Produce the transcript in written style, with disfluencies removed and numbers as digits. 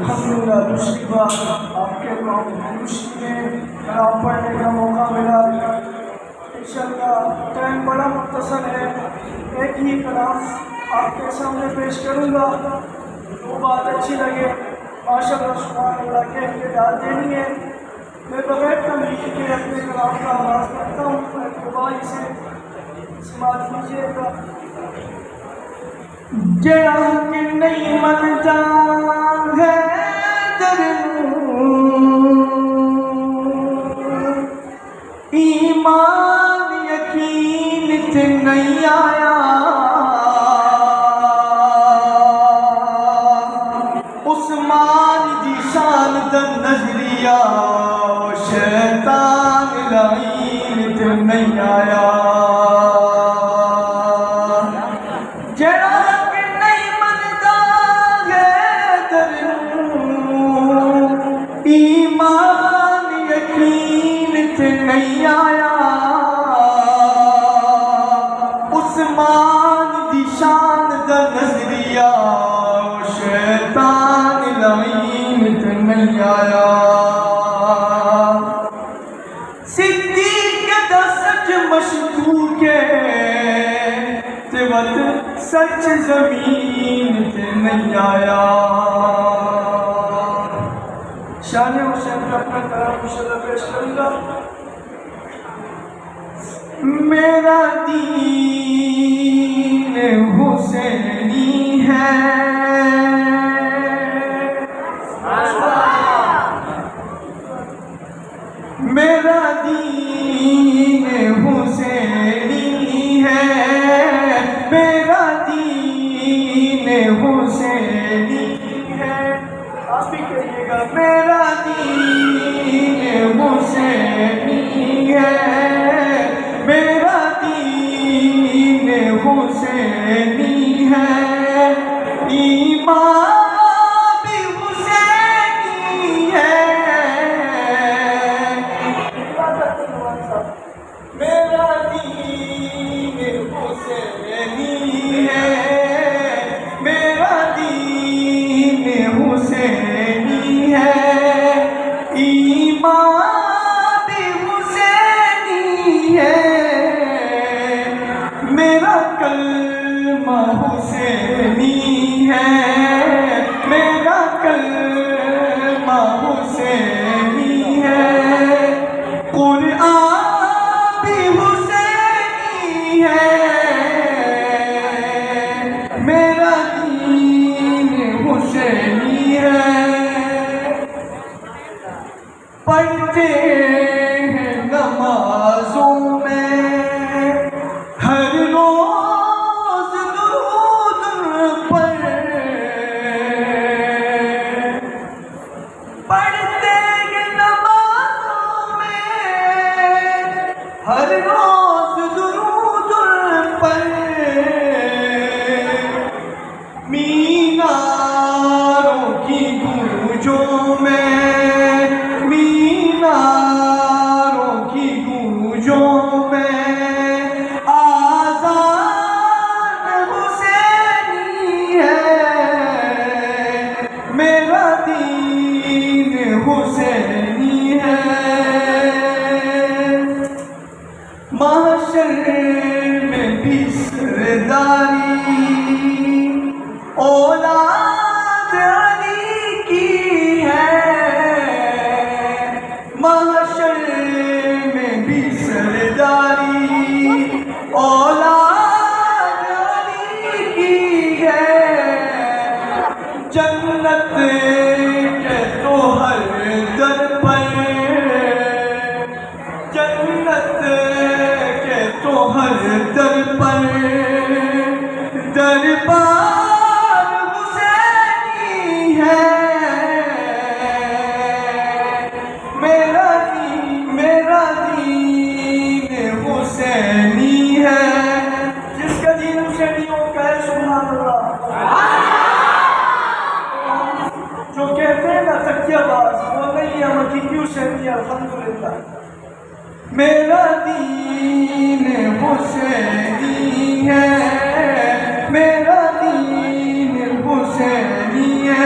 الحمدللہ دوسری بار آپ کے خوشی میں کلام پڑھنے کا موقع ملا۔ انشاءاللہ ٹائم بڑا مختصر ہے، ایک ہی کلام آپ کے سامنے پیش کروں گا، وہ بات اچھی لگے ماشاءاللہ سبحان اللہ کے اعتداد دینی ہے۔ میں بغیر تمہید کے اپنے کلام کا آغاز کرتا ہوں، بھائی سے سماعت کیجیے گا۔ جڑا کہ نہیں من جان ہے ایمان یقین تے نہیں آیا، عثمان دی شان دا نظریہ شیطان لعین تے نہیں آیا۔ جڑا کہ نہیں مندا ہے ایمان یقین تے نہیں آیا، عثمان دی شان دا نظریہ شیطان لعین تے نہیں آیا۔ صدیق دا سچ مشکوک ہے تے وقت سچ زمین تے نہیں آیا۔ شان حسین کا اپنا کلام انشاءاللہ پیش کروں گا۔ میرا دین حسینی ہے، میرا دین حسینی ہے، میرا دین حسینی ہے، آپ بھی کہیے گا میرا دین حسینی ہے، میرا دین حسینی ہے، ایمان بھی حسینی ہے، میرا دین حسینی ہے، میرا دین حسینی ہے، ایمان بھی حسینی ہے، میرا کلمہ حسینی ہے، میرا کلمہ حسینی ہے، قرآن بھی حسینی ہے، میرا دین حسینی ہے۔ پڑھتے ہیں نمازوں میں ہر روز درود پر، پڑھتے ہیں نمازوں میں ہر روز درود پر، میناروں کی گونجوں میں، میناروں کی گونجوں میں آذان حسینی ہے، میرا دین حسینی ہے۔ محشر میں بھی سرداری اولاد علی کی ہے، محشر میں بھی سرداری اولاد علی کی ہے، جنت کے تو ہر در پر، جنت کے تو ہر در پر دربار حسینی ہے، میرا دین حسینی ہے۔ جس کا دین حسینی ہو کہے سبحان اللہ۔ جو کہتے ہیں نا تکیہ باز، وہ نہیں ہے، ہم حقیقی حسینی ہے الحمدللہ۔ میرا دین حسینی ہے، میرا دین حسینی ہے،